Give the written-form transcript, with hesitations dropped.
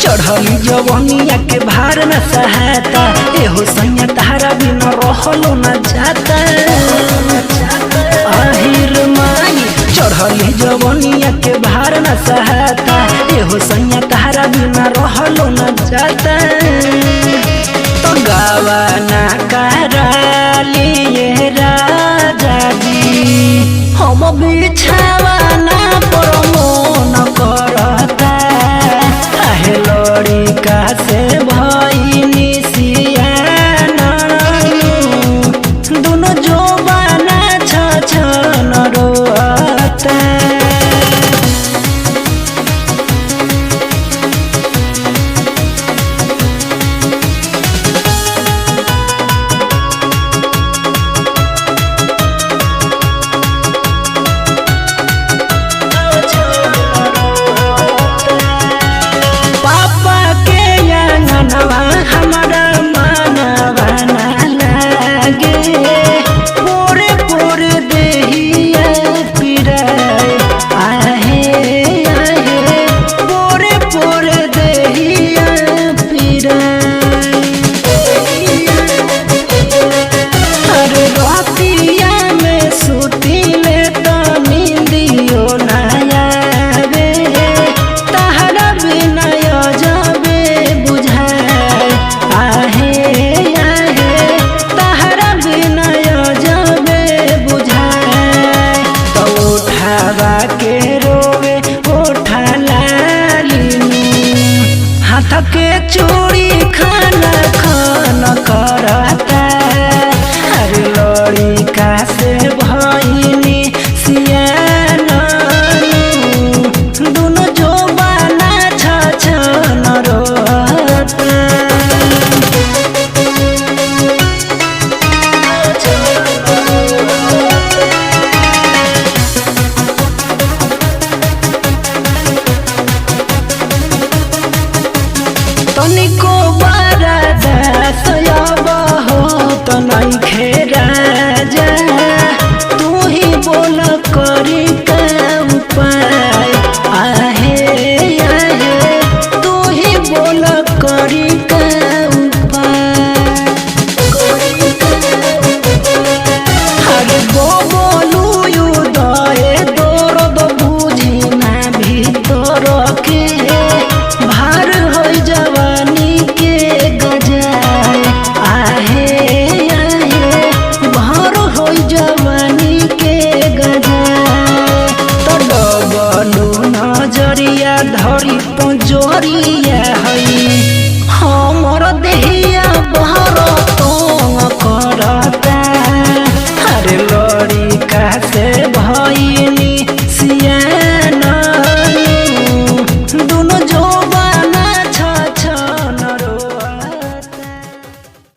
चढ़ली जवनिया के भार न सहाता एहो सैया तारा बिना रहलो न जाता आहिर माई चढ़ली जवनिया के भार न सहाता एहो सैया तारा बिना रहलो न जाता तो गावा ना करालिए राजा जी हम बिछावा ना पर मन करता आहे लड़िका से भइनी सियाना दुनो जोबाना छछन रोता हमारा मानवा ना लागे पोरे पोरे देहिया पिराए आहे आहे पोरे पोरे देहिया पिराए अरे रातिया में सुतिले तो नींदियो ना आवे तहरा बिना जबे बुझाए आहे आहे तहरा बिना जबे बुझाए तो उठावा के रोवे उठा लालिनी हाथ के चूड़ी खाना खाना करता अरे लड़िका से भइनी सियाना दुनो जोबाना छछन रोता तनिको बरदास अब हो तो नइखे राजा तू ही बोल करी का उपाय आहे आहे तू ही बोल करी का उपाय अरे बोलू दे दर्द बुझी ना भीतर के